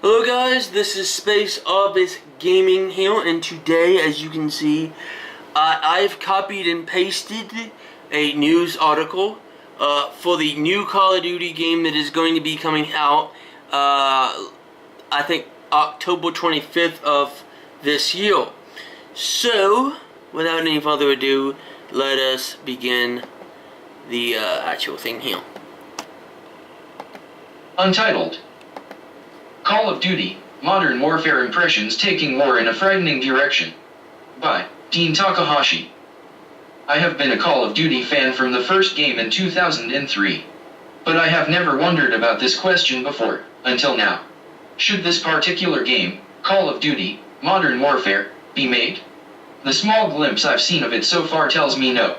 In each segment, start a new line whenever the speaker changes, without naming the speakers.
Hello guys, this is Space Orbis Gaming here, and today, as you can see, I've copied and pasted a news article for the new Call of Duty game that is going to be coming out, I think October 25th of this year. So, without any further ado, let us begin the actual thing here.
Untitled. Call of Duty, Modern Warfare Impressions Taking War in a Frightening Direction. By Dean Takahashi. I have been a Call of Duty fan from the first game in 2003. But I have never wondered about this question before, until now. Should this particular game, Call of Duty, Modern Warfare, be made? The small glimpse I've seen of it so far tells me no.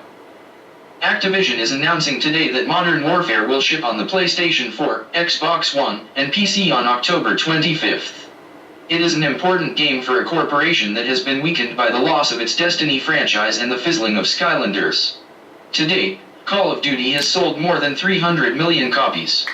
Activision is announcing today that Modern Warfare will ship on the PlayStation 4, Xbox One, and PC on October 25th. It is an important game for a corporation that has been weakened by the loss of its Destiny franchise and the fizzling of Skylanders. To date, Call of Duty has sold more than 300 million copies.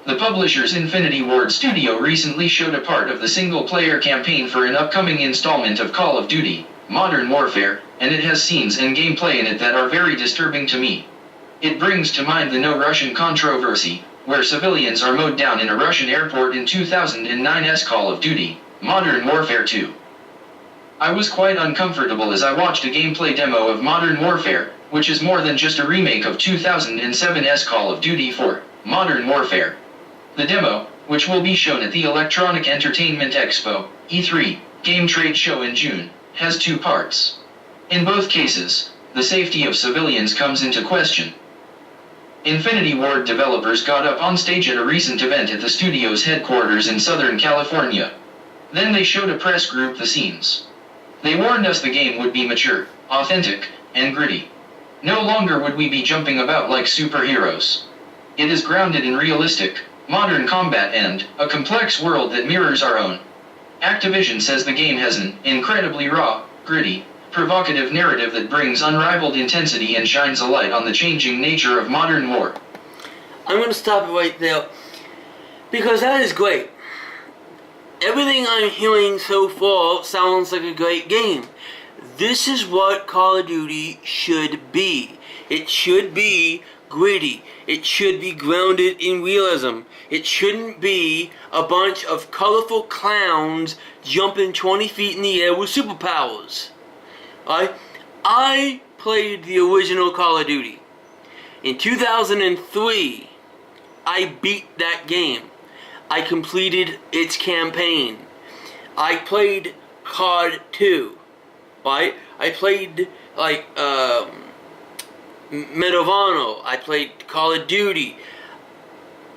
The publisher's Infinity Ward Studio recently showed a part of the single-player campaign for an upcoming installment of Call of Duty, Modern Warfare, and it has scenes and gameplay in it that are very disturbing to me. It brings to mind the No Russian controversy, where civilians are mowed down in a Russian airport in 2009's Call of Duty, Modern Warfare 2. I was quite uncomfortable as I watched a gameplay demo of Modern Warfare, which is more than just a remake of 2007's Call of Duty 4, Modern Warfare. The demo, which will be shown at the Electronic Entertainment Expo, E3, game trade show in June, has two parts. In both cases, the safety of civilians comes into question. Infinity Ward developers got up on stage at a recent event at the studio's headquarters in Southern California. Then they showed a press group the scenes. They warned us the game would be mature, authentic, and gritty. No longer would we be jumping about like superheroes. It is grounded in realistic, modern combat and a complex world that mirrors our own. Activision says the game has an incredibly raw, gritty, provocative narrative that brings unrivaled intensity and shines a light on the changing nature of modern war.
I'm going to stop it right there, because that is great. Everything I'm hearing so far sounds like a great game. This is what Call of Duty should be. It should be gritty. It should be grounded in realism. It shouldn't be a bunch of colorful clowns jumping 20 feet in the air with superpowers. I played the original Call of Duty. In 2003, I beat that game. I completed its campaign. I played COD 2. Right? I played Medal of Honor. I played Call of Duty.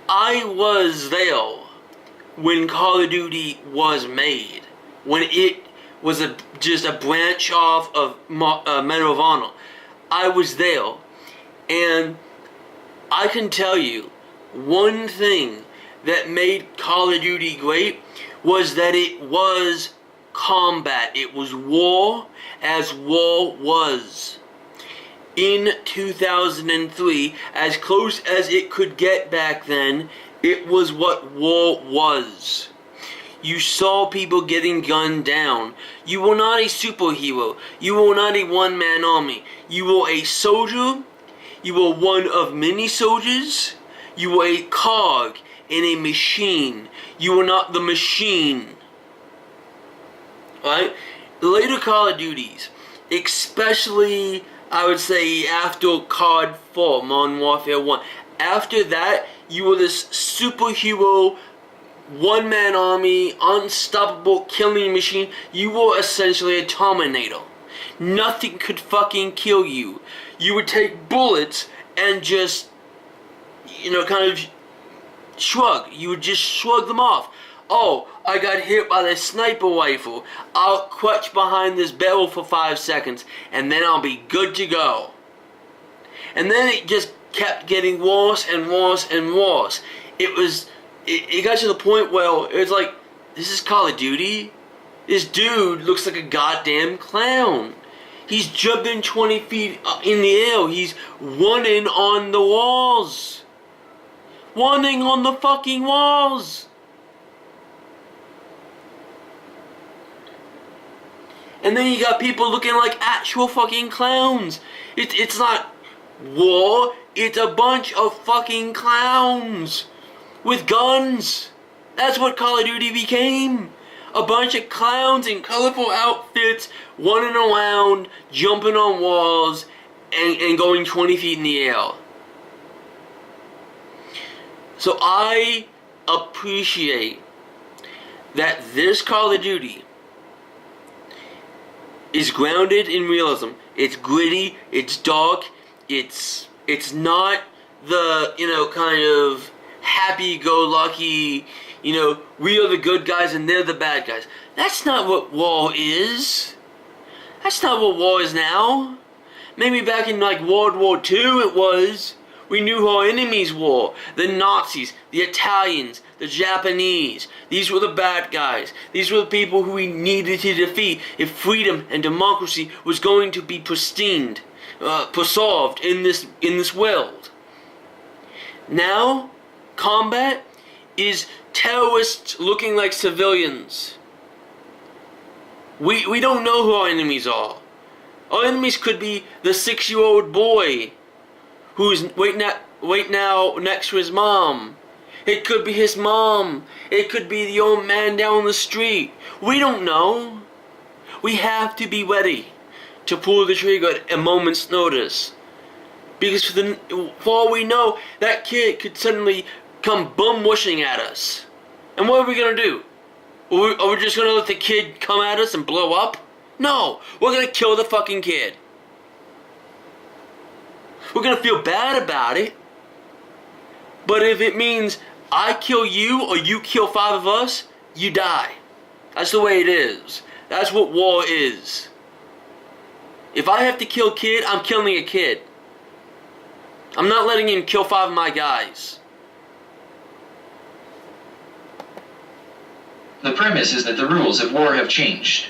I was there when Call of Duty was made, when it was just a branch off of Medal of Honor. I was there, and I can tell you one thing that made Call of Duty great was that it was combat. It was war as war was. In 2003, as close as it could get back then, it was what war was. You saw people getting gunned down. You were not a superhero. You were not a one-man army. You were a soldier. You were one of many soldiers. You were a cog in a machine. You were not the machine. Right? The later Call of Duties, especially, I would say, after COD 4, Modern Warfare 1. After that, you were this superhero, one-man army, unstoppable killing machine. You were essentially a Terminator. Nothing could fucking kill you. You would take bullets and just, kind of shrug. You would just shrug them off. Oh, I got hit by the sniper rifle. I'll crouch behind this barrel for 5 seconds, and then I'll be good to go. And then it just kept getting worse and worse and worse. It got to the point where it was like, this is Call of Duty? This dude looks like a goddamn clown. He's jumping 20 feet in the air. He's running on the walls. Running on the fucking walls. And then you got people looking like actual fucking clowns. It's not war, it's a bunch of fucking clowns with guns. That's what Call of Duty became. A bunch of clowns in colorful outfits running around, jumping on walls, and going 20 feet in the air. So I appreciate that this Call of Duty is grounded in realism. It's gritty, it's dark, it's not the, kind of happy-go-lucky, we are the good guys and they're the bad guys. That's not what war is. That's not what war is now. Maybe back in World War II it was. We knew who our enemies were. The Nazis, the Italians, the Japanese. These were the bad guys. These were the people who we needed to defeat if freedom and democracy was going to be preserved in this world. Now, combat is terrorists looking like civilians. We don't know who our enemies are. Our enemies could be the 6-year-old boy who's waiting now next to his mom. It could be his mom. It could be the old man down the street. We don't know. We have to be ready to pull the trigger at a moment's notice. Because for all we know, that kid could suddenly come bum rushing at us. And what are we going to do? Are we just going to let the kid come at us and blow up? No, we're going to kill the fucking kid. We're going to feel bad about it. But if it means I kill you or you kill 5 of us, you die. That's the way it is. That's what war is. If I have to kill a kid, I'm killing a kid. I'm not letting him kill 5 of my guys.
The premise is that the rules of war have changed.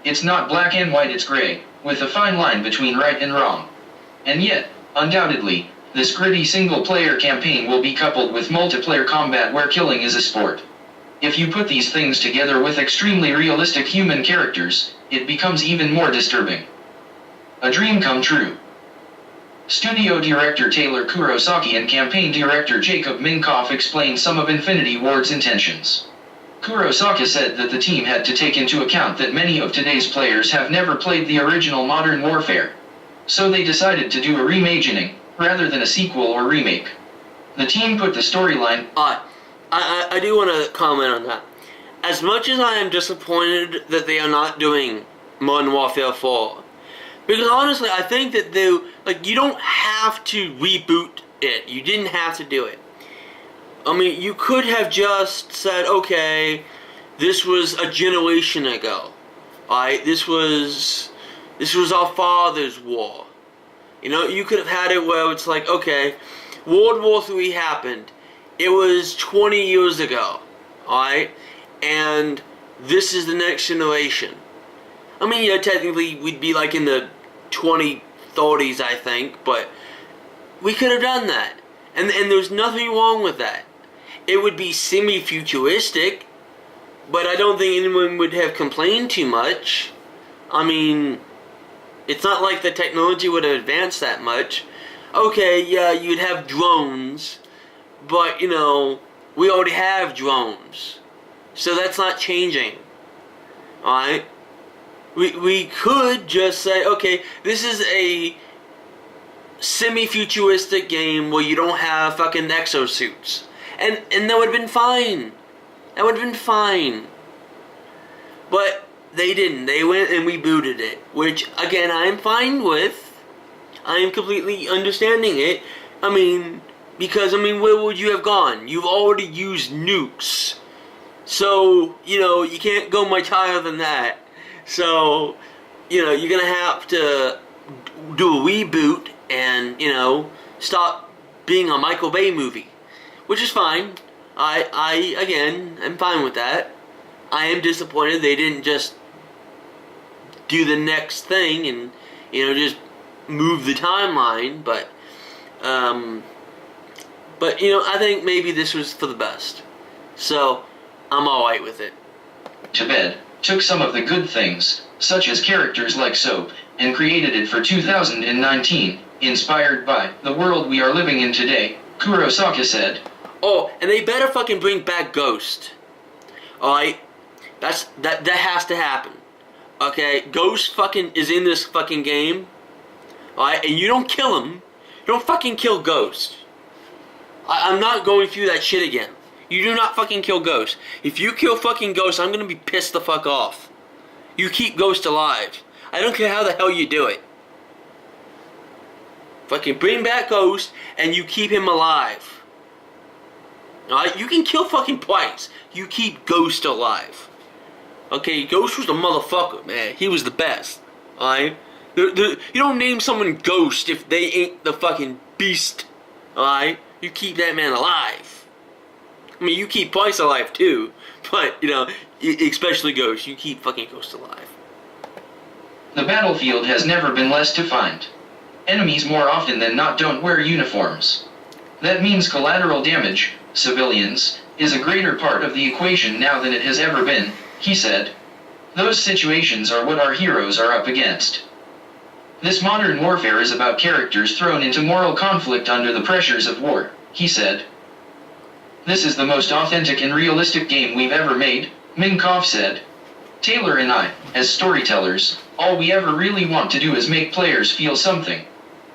It's not black and white, it's gray, with a fine line between right and wrong. And yet, undoubtedly, this gritty single-player campaign will be coupled with multiplayer combat where killing is a sport. If you put these things together with extremely realistic human characters, it becomes even more disturbing. A dream come true. Studio director Taylor Kurosaki and campaign director Jacob Minkoff explained some of Infinity Ward's intentions. Kurosaki said that the team had to take into account that many of today's players have never played the original Modern Warfare. So they decided to do a reimagining, rather than a sequel or remake. The team put the storyline...
I do want to comment on that. As much as I am disappointed that they are not doing Modern Warfare 4, because honestly, I think that you don't have to reboot it. You didn't have to do it. I mean, you could have just said, okay, this was a generation ago. Alright, this was our father's war. You could have had it where it's like, okay, World War III happened. It was 20 years ago. Alright? And this is the next generation. I mean, yeah, technically we'd be like in the 2030s, I think, but we could have done that. And there's nothing wrong with that. It would be semi-futuristic, but I don't think anyone would have complained too much. I mean, it's not like the technology would have advanced that much. Okay, yeah, you'd have drones, but, we already have drones. So that's not changing. Alright? We could just say, okay, this is a semi-futuristic game where you don't have fucking exosuits. And that would have been fine. That would have been fine. But they didn't. They went and rebooted it. Which, again, I'm fine with. I am completely understanding it. Because, where would you have gone? You've already used nukes. So, you can't go much higher than that. So, you're going to have to do a reboot and, stop being a Michael Bay movie. Which is fine. Again, I'm fine with that. I am disappointed they didn't just do the next thing and, just move the timeline, but I think maybe this was for the best. So, I'm alright with it.
To bed, took some of the good things, such as characters like Soap, and created it for 2019, inspired by the world we are living in today, Kurosaka said.
Oh, and they better fucking bring back Ghost. Alright? That has to happen. Okay? Ghost fucking is in this fucking game. Alright? And you don't kill him. You don't fucking kill Ghost. I'm not going through that shit again. You do not fucking kill Ghost. If you kill fucking Ghost, I'm gonna be pissed the fuck off. You keep Ghost alive. I don't care how the hell you do it. Fucking bring back Ghost and you keep him alive. Alright? You can kill fucking twice. You keep Ghost alive. Okay, Ghost was the motherfucker, man. He was the best. Alright? You don't name someone Ghost if they ain't the fucking beast. Alright? You keep that man alive. I mean, you keep Twice alive too. But, you know, especially Ghost. You keep fucking Ghost alive.
The battlefield has never been less to find. Enemies more often than not don't wear uniforms. That means collateral damage, civilians, is a greater part of the equation now than it has ever been, he said. Those situations are what our heroes are up against. This modern warfare is about characters thrown into moral conflict under the pressures of war, he said. This is the most authentic and realistic game we've ever made, Minkoff said. Taylor and I, as storytellers, all we ever really want to do is make players feel something.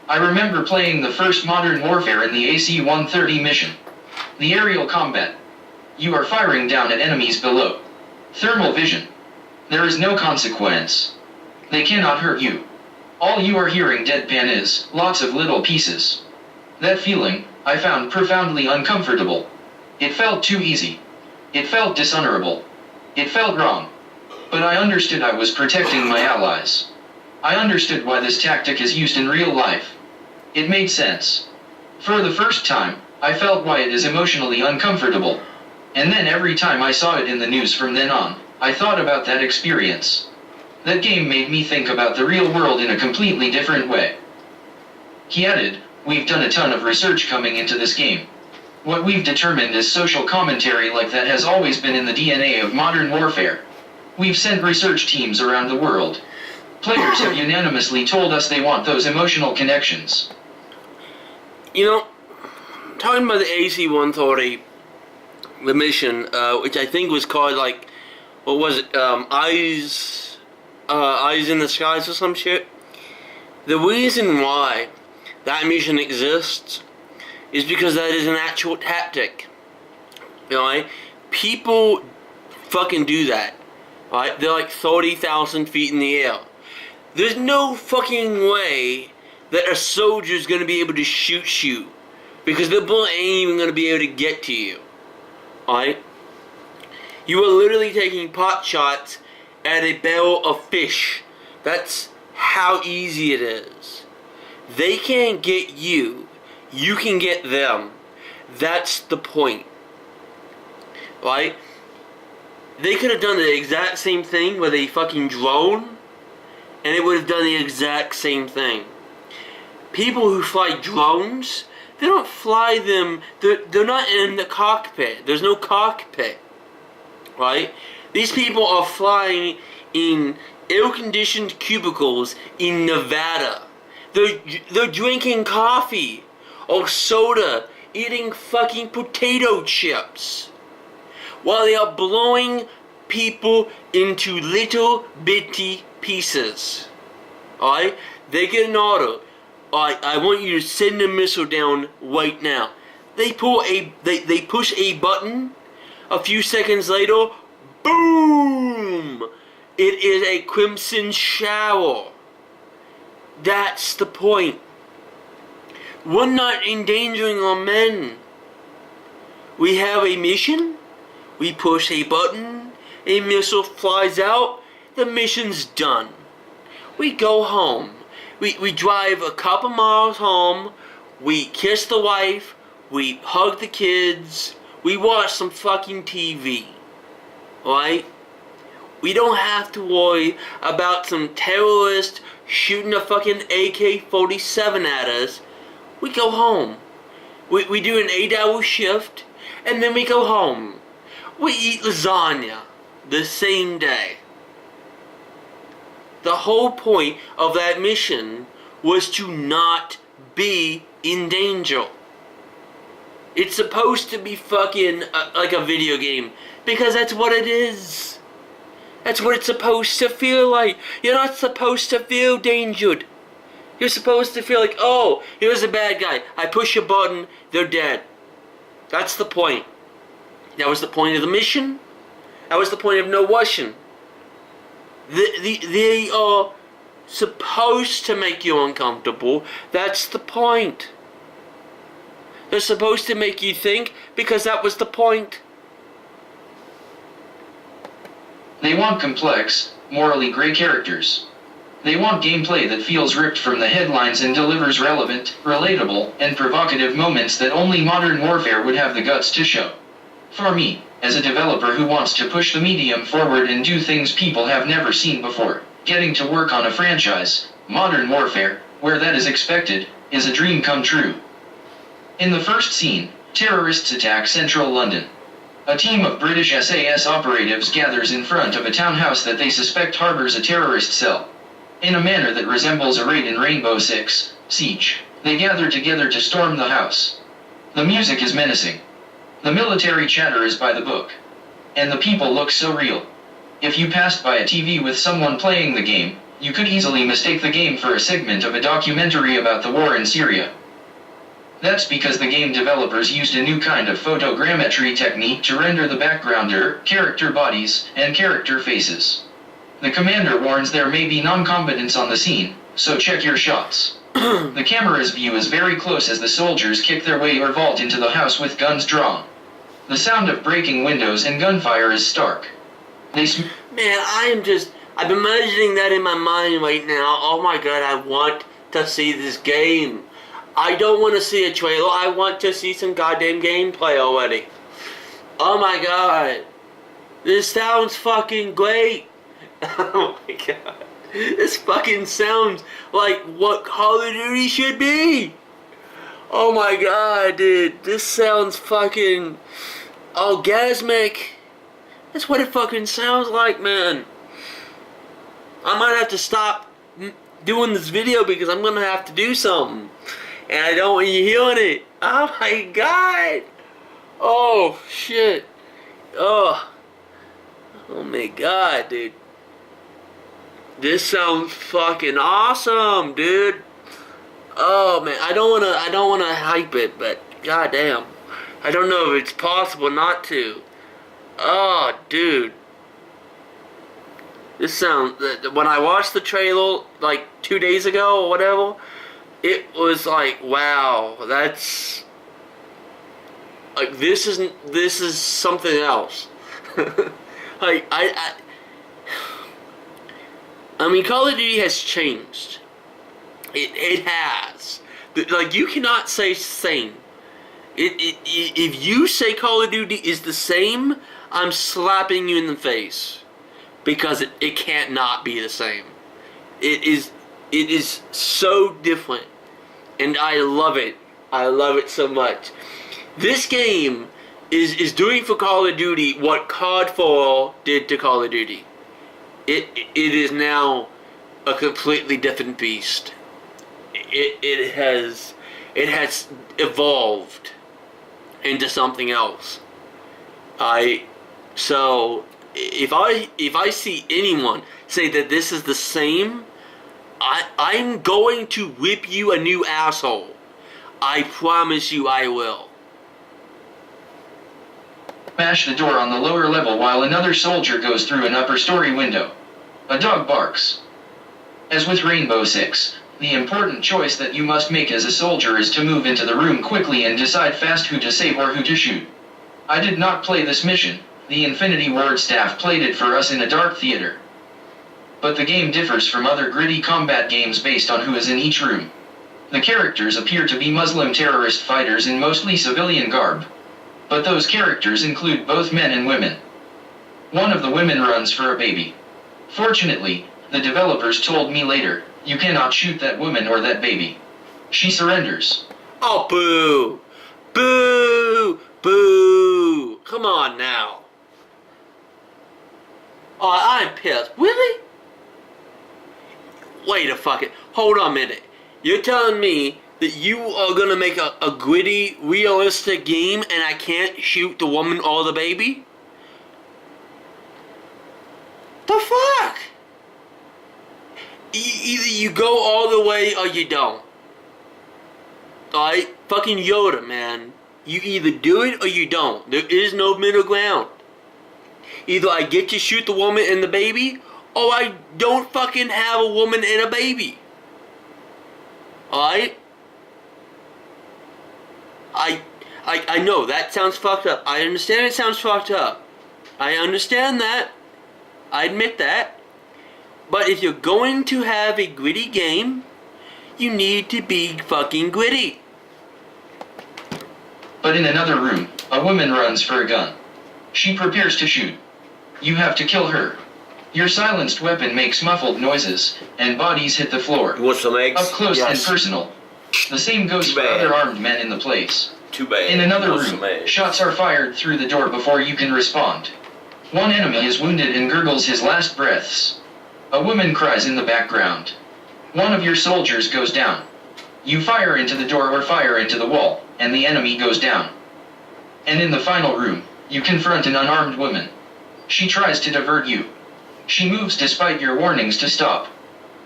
I remember playing the first Modern Warfare in the AC-130 mission. The aerial combat. You are firing down at enemies below. Thermal vision. There is no consequence. They cannot hurt you. All you are hearing deadpan is, lots of little pieces. That feeling, I found profoundly uncomfortable. It felt too easy. It felt dishonorable. It felt wrong. But I understood I was protecting my allies. I understood why this tactic is used in real life. It made sense. For the first time, I felt why it is emotionally uncomfortable. And then every time I saw it in the news from then on, I thought about that experience. That game made me think about the real world in a completely different way. He added, we've done a ton of research coming into this game. What we've determined is social commentary like that has always been in the DNA of modern warfare. We've sent research teams around the world. Players have unanimously told us they want those emotional connections.
You know, talking about the AC-130, the mission, which I think was called, like, what was it, Eyes in the Skies or some shit? The reason why that mission exists is because that is an actual tactic. You know, right? People fucking do that. Right? They're like 30,000 feet in the air. There's no fucking way that a soldier's gonna be able to shoot you, because the bullet ain't even gonna be able to get to you. Alright? You are literally taking pot shots at a barrel of fish. That's how easy it is. They can't get you. You can get them. That's the point. Right? They could have done the exact same thing with a fucking drone, and it would have done the exact same thing. People who fly drones, they don't fly them, they're not in the cockpit. There's no cockpit. Right? These people are flying in air-conditioned cubicles in Nevada. They're drinking coffee or soda, eating fucking potato chips, while they are blowing people into little bitty pieces. Alright? They get an order. Alright, I want you to send a missile down right now. They push a button. A few seconds later, boom! It is a crimson shower. That's the point. We're not endangering our men. We have a mission. We push a button. A missile flies out. The mission's done. We go home. We drive a couple miles home. We kiss the wife. We hug the kids. We watch some fucking TV. Alright? We don't have to worry about some terrorist shooting a fucking AK-47 at us. We go home. We do an 8-hour shift, and then we go home. We eat lasagna the same day. The whole point of that mission was to not be in danger. It's supposed to be fucking like a video game, because that's what it is. That's what it's supposed to feel like. You're not supposed to feel endangered. You're supposed to feel like, oh, here's a bad guy. I push a button, they're dead. That's the point. That was the point of the mission. That was the point of No Russian. They are supposed to make you uncomfortable. That's the point. They're supposed to make you think, because that was the point.
They want complex, morally gray characters. They want gameplay that feels ripped from the headlines and delivers relevant, relatable, and provocative moments that only Modern Warfare would have the guts to show. For me, as a developer who wants to push the medium forward and do things people have never seen before, getting to work on a franchise, Modern Warfare, where that is expected, is a dream come true. In the first scene, terrorists attack central London. A team of British SAS operatives gathers in front of a townhouse that they suspect harbors a terrorist cell. In a manner that resembles a raid in Rainbow Six Siege, they gather together to storm the house. The music is menacing. The military chatter is by the book. And the people look so real. If you passed by a TV with someone playing the game, you could easily mistake the game for a segment of a documentary about the war in Syria. That's because the game developers used a new kind of photogrammetry technique to render the backgrounder, character bodies, and character faces. The commander warns there may be non-combatants on the scene, so check your shots. The camera's view is very close as the soldiers kick their way or vault into the house with guns drawn. The sound of breaking windows and gunfire is stark.
Man, I'm imagining that in my mind right now. Oh my god, I want to see this game. I don't want to see a trailer. I want to see some goddamn gameplay already. Oh my god. This sounds fucking great. Oh my god. This fucking sounds like what Call of Duty should be. Oh my god, dude. This sounds fucking orgasmic. That's what it fucking sounds like, man. I might have to stop doing this video because I'm gonna have to do something. And I don't want you hearing it. Oh my god. Oh shit. Oh my god, dude. This sounds fucking awesome, dude. Oh man, I don't wanna hype it, but goddamn, I don't know if it's possible not to. Oh, dude. This sounds. When I watched the trailer like 2 days ago or whatever, it was like, wow, that's like this is something else. Like I mean, Call of Duty has changed. It has. Like, you cannot say same. If you say Call of Duty is the same, I'm slapping you in the face, because it can't not be the same. It is so different, and I love it. I love it so much. This game is doing for Call of Duty what COD 4 did to Call of Duty. It is now a completely different beast. It has evolved into something else. So if I see anyone say that this is the same, I'm going to whip you a new asshole. I promise you I will.
Smash the door on the lower level while another soldier goes through an upper story window. A dog barks. As with Rainbow Six, the important choice that you must make as a soldier is to move into the room quickly and decide fast who to save or who to shoot. I did not play this mission. The Infinity Ward staff played it for us in a dark theater. But the game differs from other gritty combat games based on who is in each room. The characters appear to be Muslim terrorist fighters in mostly civilian garb. But those characters include both men and women. One of the women runs for a baby. Fortunately, the developers told me later, you cannot shoot that woman or that baby. She surrenders.
Oh, boo! Boo! Boo! Come on now. Oh, I'm pissed. Really? Wait a fucking, hold on a minute. You're telling me that you are gonna make a gritty, realistic game and I can't shoot the woman or the baby? The fuck? Either you go all the way or you don't. Alright? Fucking Yoda, man. You either do it or you don't. There is no middle ground. Either I get to shoot the woman and the baby, or I don't fucking have a woman and a baby. Alright? I know, that sounds fucked up. I understand it sounds fucked up. I understand that. I admit that. But if you're going to have a gritty game, you need to be fucking gritty.
But in another room, a woman runs for a gun. She prepares to shoot. You have to kill her. Your silenced weapon makes muffled noises, and bodies hit the floor.
You want some eggs?
Up close
Yes.
and personal. The same goes for
bad.
other armed men in the place.
Too bad.
In another
You want some
room,
eggs?
shots are fired through the door before you can respond. One enemy is wounded and gurgles his last breaths. A woman cries in the background. One of your soldiers goes down. You fire into the door or fire into the wall, and the enemy goes down. And in the final room, you confront an unarmed woman. She tries to divert you. She moves despite your warnings to stop.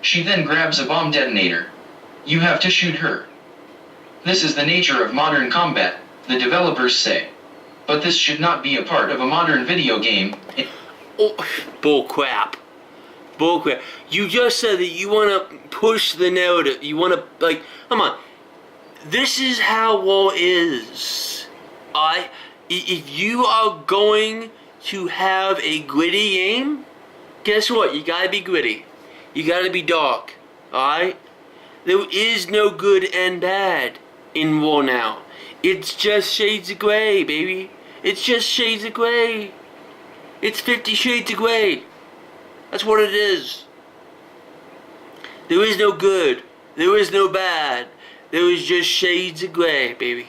She then grabs a bomb detonator. You have to shoot her. This is the nature of modern combat, the developers say. But this should not be a part of a modern video game.
Oh, bull crap. Bull crap. You just said that you want to push the narrative. You want to, like, come on. This is how war is. If you are going to have a gritty game, guess what? You gotta be gritty. You gotta be dark. Alright? There is no good and bad in war now. It's just shades of gray, baby. It's just shades of gray. It's 50 Shades of Grey. That's what it is. There is no good. There is no bad. There is just shades of gray, baby.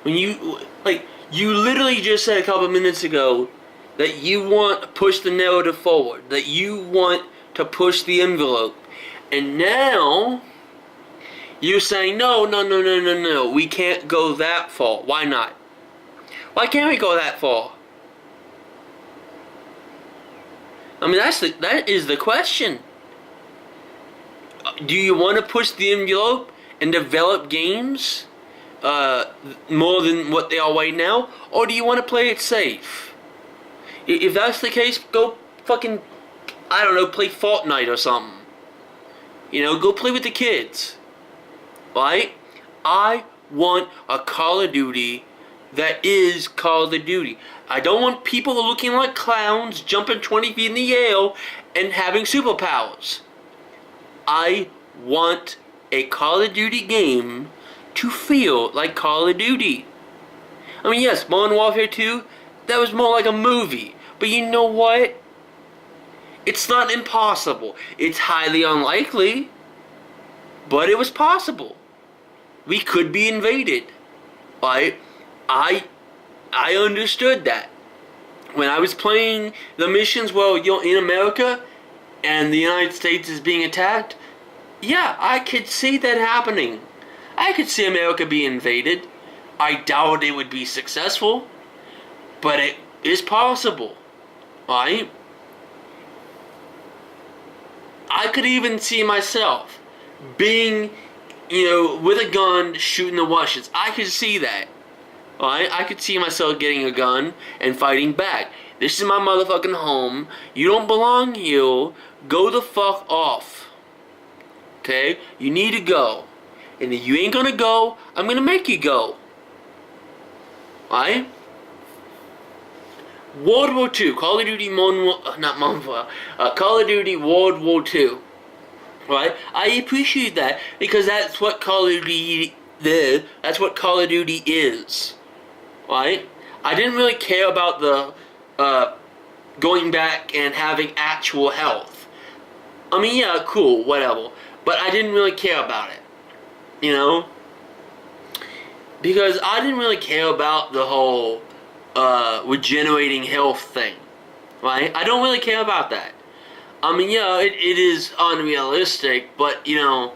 When you, like, you literally just said a couple minutes ago that you want to push the narrative forward. That you want to push the envelope. And now, you're saying, no, we can't go that far. Why not? Why can't we go that far? I mean, that is the question. Do you want to push the envelope and develop games more than what they are right now? Or do you want to play it safe? If that's the case, go fucking, I don't know, play Fortnite or something. You know, go play with the kids. Right? I want a Call of Duty that is Call of Duty. I don't want people looking like clowns, jumping 20 feet in the air, and having superpowers. I want a Call of Duty game to feel like Call of Duty. I mean, yes, Modern Warfare 2, that was more like a movie. But you know what? It's not impossible. It's highly unlikely. But it was possible. We could be invaded. Right? I understood that. When I was playing the missions where you're in America and the United States is being attacked, yeah, I could see that happening. I could see America be invaded. I doubt it would be successful, but it is possible. Right? I could even see myself being, you know, with a gun shooting the Russians. I could see that. Alright? I could see myself getting a gun and fighting back. This is my motherfucking home. You don't belong here. Go the fuck off. Okay? You need to go. And if you ain't gonna go, I'm gonna make you go. Alright? World War II. Call of Duty Call of Duty World War II. Right? I appreciate that because that's what Call of Duty that's what Call of Duty is. Right? I didn't really care about the going back and having actual health. I mean, yeah, cool, whatever. But I didn't really care about it. You know? Because I didn't really care about the whole regenerating health thing. Right? I don't really care about that. I mean, yeah, it is unrealistic, but, you know,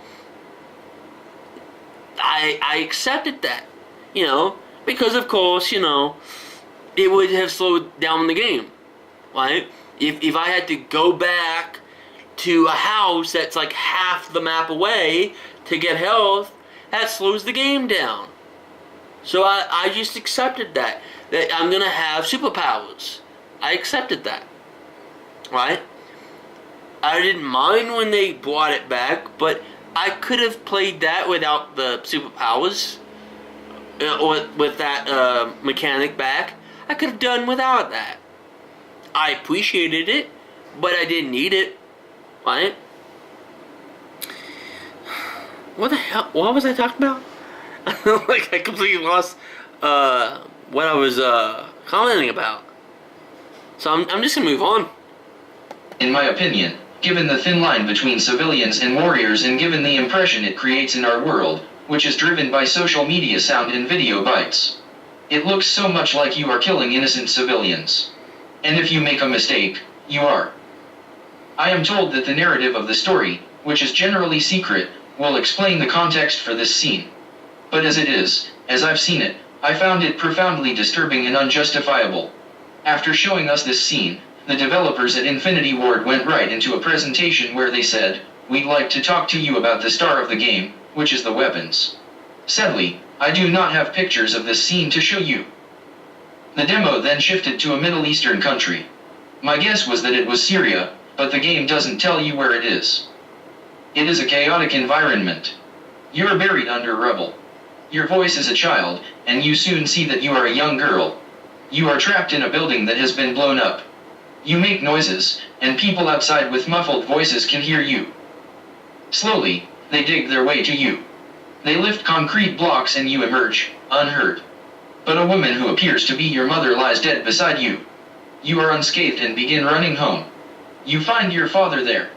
I accepted that, you know, because of course, you know, it would have slowed down the game, right? If I had to go back to a house that's like half the map away to get health, that slows the game down. So I just accepted that I'm gonna have superpowers. I accepted that, right? I didn't mind when they brought it back, but I could have played that without the superpowers, or with that mechanic back. I could have done without that. I appreciated it, but I didn't need it, right? What the hell? What was I talking about? Like, I completely lost what I was commenting about. So I'm just gonna move on.
In my opinion, given the thin line between civilians and warriors and given the impression it creates in our world, which is driven by social media sound and video bites, it looks so much like you are killing innocent civilians. And if you make a mistake, you are. I am told that the narrative of the story, which is generally secret, will explain the context for this scene. But as it is, as I've seen it, I found it profoundly disturbing and unjustifiable. After showing us this scene, the developers at Infinity Ward went right into a presentation where they said, "We'd like to talk to you about the star of the game, which is the weapons." Sadly, I do not have pictures of this scene to show you. The demo then shifted to a Middle Eastern country. My guess was that it was Syria, but the game doesn't tell you where it is. It is a chaotic environment. You are buried under rubble. Your voice is a child, and you soon see that you are a young girl. You are trapped in a building that has been blown up. You make noises, and people outside with muffled voices can hear you. Slowly, they dig their way to you. They lift concrete blocks and you emerge, unhurt. But a woman who appears to be your mother lies dead beside you. You are unscathed and begin running home. You find your father there.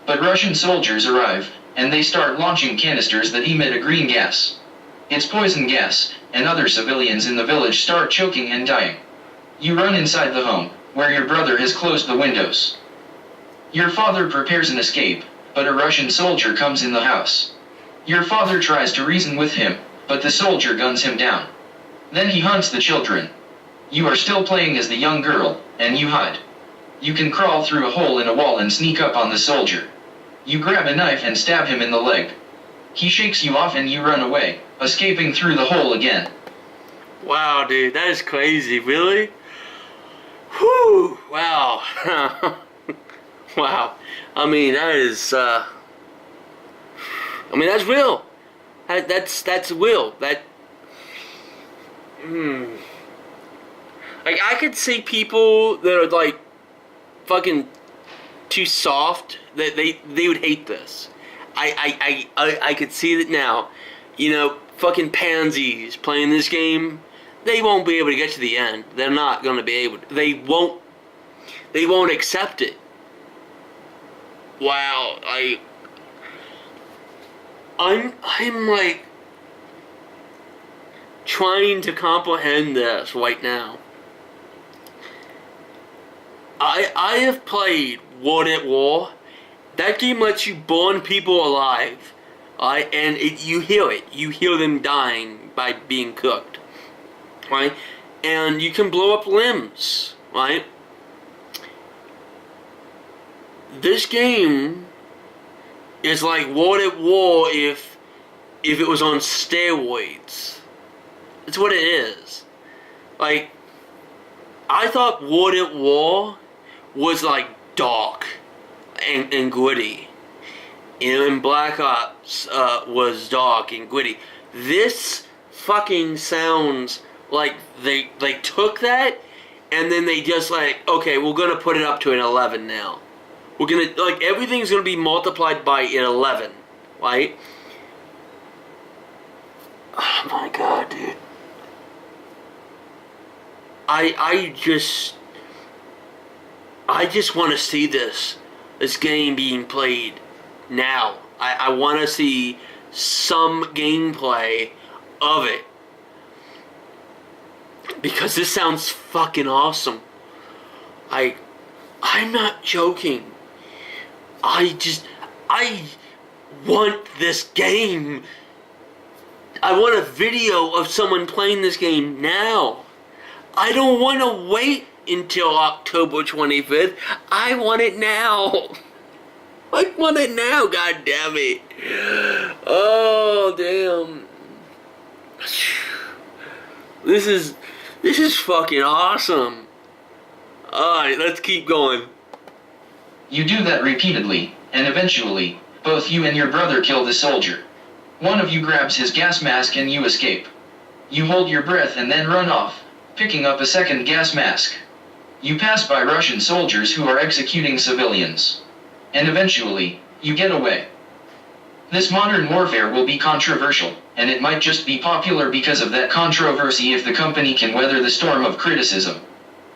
But Russian soldiers arrive, and they start launching canisters that emit a green gas. It's poison gas, and other civilians in the village start choking and dying. You run inside the home, where your brother has closed the windows. Your father prepares an escape, but a Russian soldier comes in the house. Your father tries to reason with him, but the soldier guns him down. Then he hunts the children. You are still playing as the young girl, and you hide. You can crawl through a hole in a wall and sneak up on the soldier. You grab a knife and stab him in the leg. He shakes you off and you run away, escaping through the hole again.
Wow, dude, that is crazy, really? Whew, wow. Wow. I mean, that is, that's real. That's real. Like, I could see people that are, like, fucking too soft, that they would hate this. I could see that now. You know, fucking pansies playing this game, they won't be able to get to the end. They're not going to be able to. They won't accept it. Wow, I'm like trying to comprehend this right now. I have played World at War. That game lets you burn people alive, right? And you hear it. You hear them dying by being cooked, right? And you can blow up limbs, right? This game is like World at War if it was on steroids. That's what it is. Like, I thought World at War was like dark and gritty. You know, and Black Ops was dark and gritty. This fucking sounds like they took that and then they just like, okay, we're gonna put it up to an 11 now. We're gonna, like, everything's gonna be multiplied by an 11, right? Oh my god, dude. I just want to see this game being played now. I want to see some gameplay of it. Because this sounds fucking awesome. I'm not joking. I want this game. I want a video of someone playing this game now. I don't want to wait until October 25th. I want it now. I want it now, god damn it. Oh, damn. This is fucking awesome. Alright, let's keep going.
You do that repeatedly, and eventually, both you and your brother kill the soldier. One of you grabs his gas mask and you escape. You hold your breath and then run off, picking up a second gas mask. You pass by Russian soldiers who are executing civilians. And eventually, you get away. This modern warfare will be controversial, and it might just be popular because of that controversy if the company can weather the storm of criticism.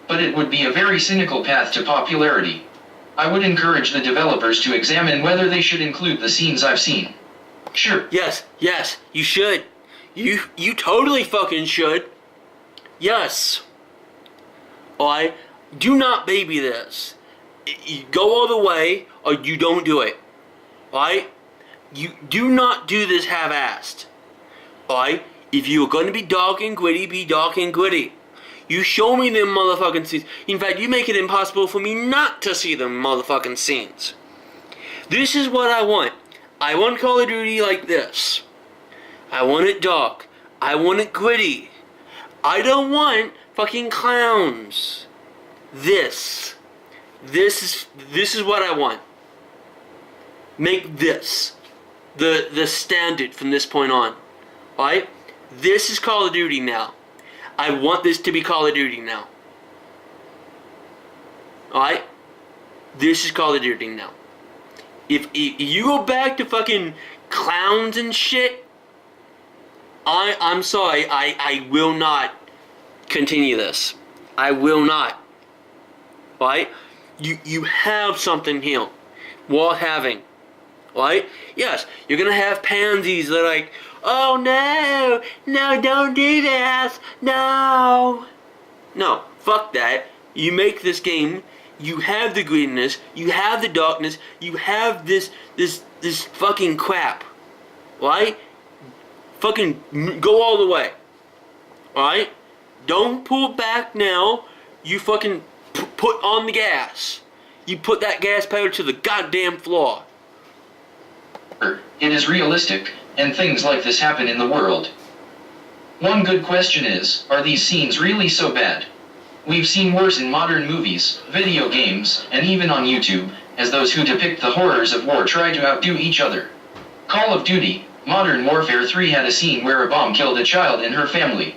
But it would be a very cynical path to popularity. I would encourage the developers to examine whether they should include the scenes I've seen. Sure.
Yes, you should. You totally fucking should. Yes. Alright? Do not baby this. You go all the way, or you don't do it. Alright? You do not do this half-assed. Alright? If you're gonna be dark and gritty, be dark and gritty. You show me them motherfucking scenes. In fact, you make it impossible for me not to see them motherfucking scenes. This is what I want. I want Call of Duty like this. I want it dark. I want it gritty. I don't want fucking clowns. This is what I want. Make this the standard from this point on. Alright? This is Call of Duty now. I want this to be Call of Duty now. Alright? This is Call of Duty now. If you go back to fucking clowns and shit, I'm sorry, I will not continue this. I will not. Right? You have something here worth having. Right? Yes, you're gonna have pansies that are like, oh no, don't do this, no. No, fuck that. You make this game, you have the greenness, you have the darkness, you have this fucking crap. Right? Fucking go all the way. Alright? Don't pull back now. You fucking put on the gas. You put that gas pedal to the goddamn floor.
It is realistic, and things like this happen in the world. One good question is, are these scenes really so bad? We've seen worse in modern movies, video games, and even on YouTube, as those who depict the horrors of war try to outdo each other. Call of Duty, Modern Warfare 3 had a scene where a bomb killed a child and her family.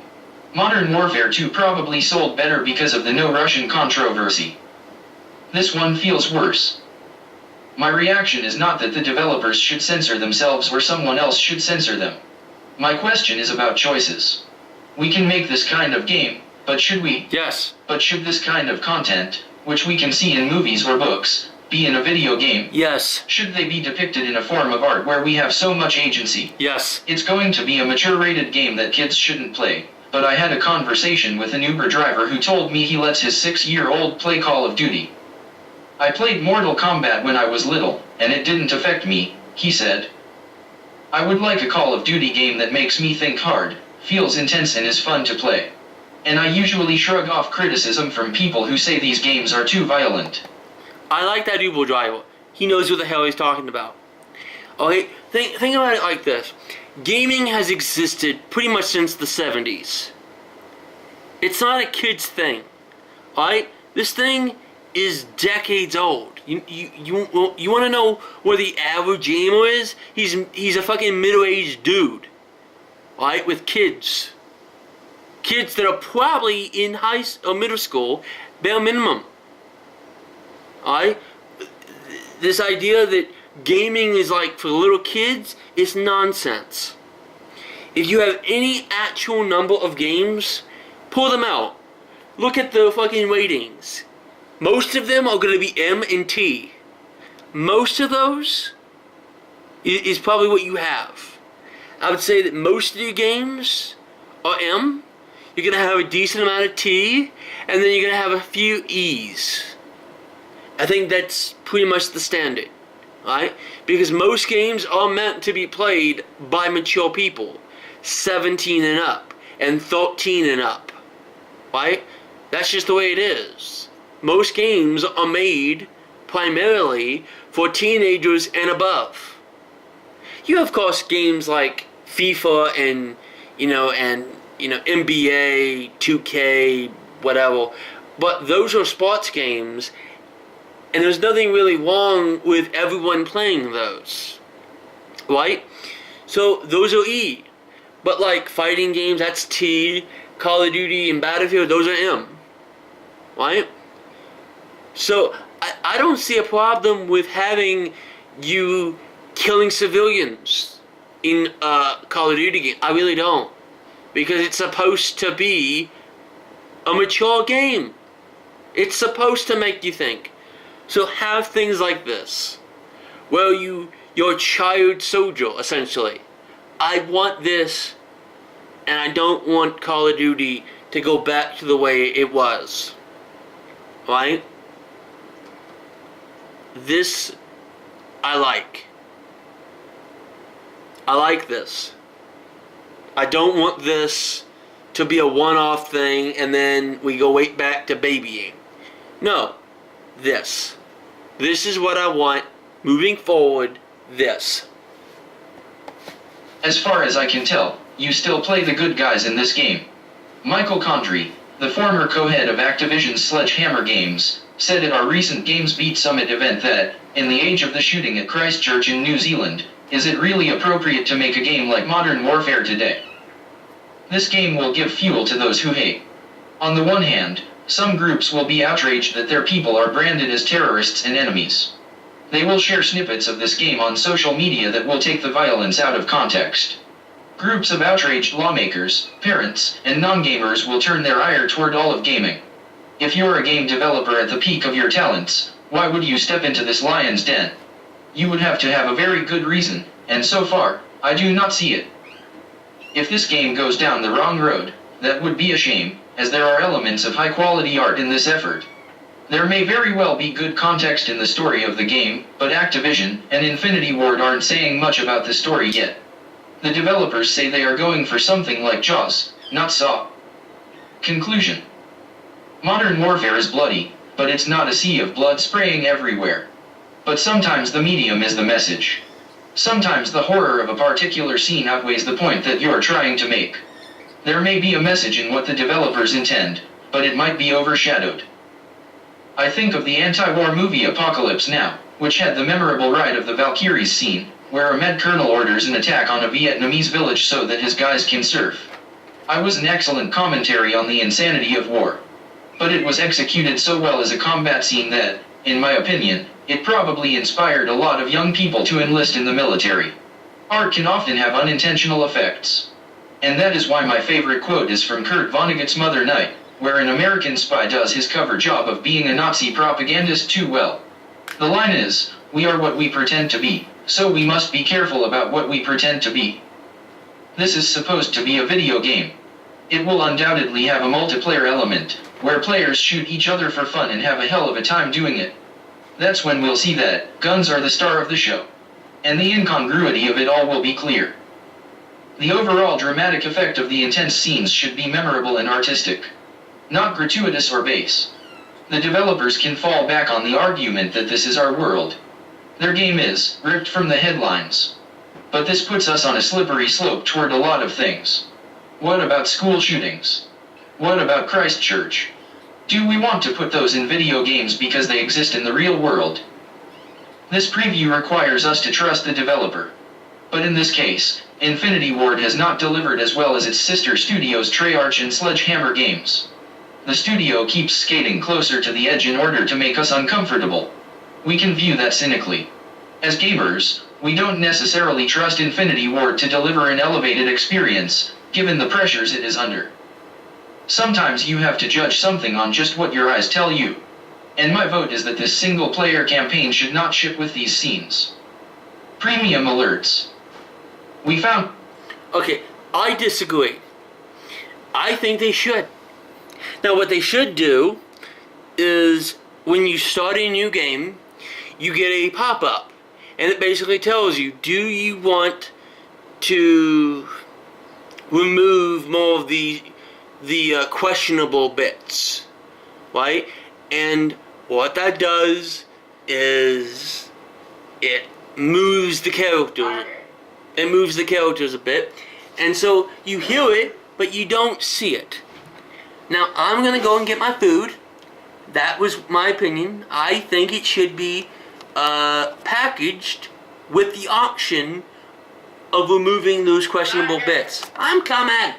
Modern Warfare 2 probably sold better because of the no Russian controversy. This one feels worse. My reaction is not that the developers should censor themselves or someone else should censor them. My question is about choices. We can make this kind of game, but should we?
Yes.
But should this kind of content, which we can see in movies or books, be in a video game?
Yes.
Should they be depicted in a form of art where we have so much agency?
Yes.
It's going to be a mature-rated game that kids shouldn't play. But I had a conversation with an Uber driver who told me he lets his 6-year-old play Call of Duty. I played Mortal Kombat when I was little, and it didn't affect me, he said. I would like a Call of Duty game that makes me think hard, feels intense and is fun to play. And I usually shrug off criticism from people who say these games are too violent.
I like that Uber driver. He knows what the hell he's talking about. Okay, think about it like this. Gaming has existed pretty much since the 70s. It's not a kid's thing. Alright? This thing is decades old. You want to know where the average gamer is? He's a fucking middle-aged dude. Alright? With kids. Kids that are probably in high or middle school, bare minimum. Alright? This idea that gaming is like for little kids is nonsense. If you have any actual number of games, pull them out. Look at the fucking ratings. Most of them are going to be M and T. Most of those is probably what you have. I would say that most of your games are M. You're going to have a decent amount of T, and then you're going to have a few E's. I think that's pretty much the standard. right? Because most games are meant to be played by mature people, 17 and up, and 13 and up, right? That's just the way it is. Most games are made primarily for teenagers and above. You have, of course, games like FIFA and NBA, 2K, whatever, but those are sports games, and there's nothing really wrong with everyone playing those, right? So those are E. But like fighting games, that's T. Call of Duty and Battlefield, those are M, right? So I don't see a problem with having you killing civilians in a Call of Duty game. I really don't. Because it's supposed to be a mature game. It's supposed to make you think. So have things like this. Well, you're a child soldier, essentially. I want this, and I don't want Call of Duty to go back to the way it was. Right? This, I like. I like this. I don't want this to be a one-off thing and then we go right back to babying. No. This. This is what I want moving forward. This.
As far as I can tell, you still play the good guys in this game. Michael Condrey, the former co-head of Activision's Sledgehammer Games, said at our recent Games Beat Summit event that, in the age of the shooting at Christchurch in New Zealand, is it really appropriate to make a game like Modern Warfare today? This game will give fuel to those who hate. On the one hand, some groups will be outraged that their people are branded as terrorists and enemies. They will share snippets of this game on social media that will take the violence out of context. Groups of outraged lawmakers, parents, and non-gamers will turn their ire toward all of gaming. If you're a game developer at the peak of your talents, why would you step into this lion's den? You would have to have a very good reason, and so far, I do not see it. If this game goes down the wrong road, that would be a shame, as there are elements of high-quality art in this effort. There may very well be good context in the story of the game, but Activision and Infinity Ward aren't saying much about the story yet. The developers say they are going for something like Jaws, not Saw. Conclusion. Modern Warfare is bloody, but it's not a sea of blood spraying everywhere. But sometimes the medium is the message. Sometimes the horror of a particular scene outweighs the point that you're trying to make. There may be a message in what the developers intend, but it might be overshadowed. I think of the anti-war movie Apocalypse Now, which had the memorable ride of the Valkyries scene, where a Med Colonel orders an attack on a Vietnamese village so that his guys can surf. I was an excellent commentary on the insanity of war. But it was executed so well as a combat scene that, in my opinion, it probably inspired a lot of young people to enlist in the military. Art can often have unintentional effects. And that is why my favorite quote is from Kurt Vonnegut's Mother Night, where an American spy does his cover job of being a Nazi propagandist too well. The line is, "We are what we pretend to be, so we must be careful about what we pretend to be." This is supposed to be a video game. It will undoubtedly have a multiplayer element, where players shoot each other for fun and have a hell of a time doing it. That's when we'll see that guns are the star of the show. And the incongruity of it all will be clear. The overall dramatic effect of the intense scenes should be memorable and artistic, not gratuitous or base. The developers can fall back on the argument that this is our world. Their game is ripped from the headlines. But this puts us on a slippery slope toward a lot of things. What about school shootings? What about Christchurch? Do we want to put those in video games because they exist in the real world? This preview requires us to trust the developer. But in this case, Infinity Ward has not delivered as well as its sister studios Treyarch and Sledgehammer Games. The studio keeps skating closer to the edge in order to make us uncomfortable. We can view that cynically. As gamers, we don't necessarily trust Infinity Ward to deliver an elevated experience, given the pressures it is under. Sometimes you have to judge something on just what your eyes tell you. And my vote is that this single-player campaign should not ship with these scenes. Premium alerts. We found...
Okay, I disagree. I think they should. Now, what they should do is, when you start a new game, you get a pop-up. and it basically tells you, do you want to remove more of the questionable bits, right? And what that does is it moves the character. It moves the characters a bit, and so you hear it, but you don't see it. Now I'm gonna go and get my food. That was my opinion. I think it should be packaged with the option of removing those questionable bits. I'm coming.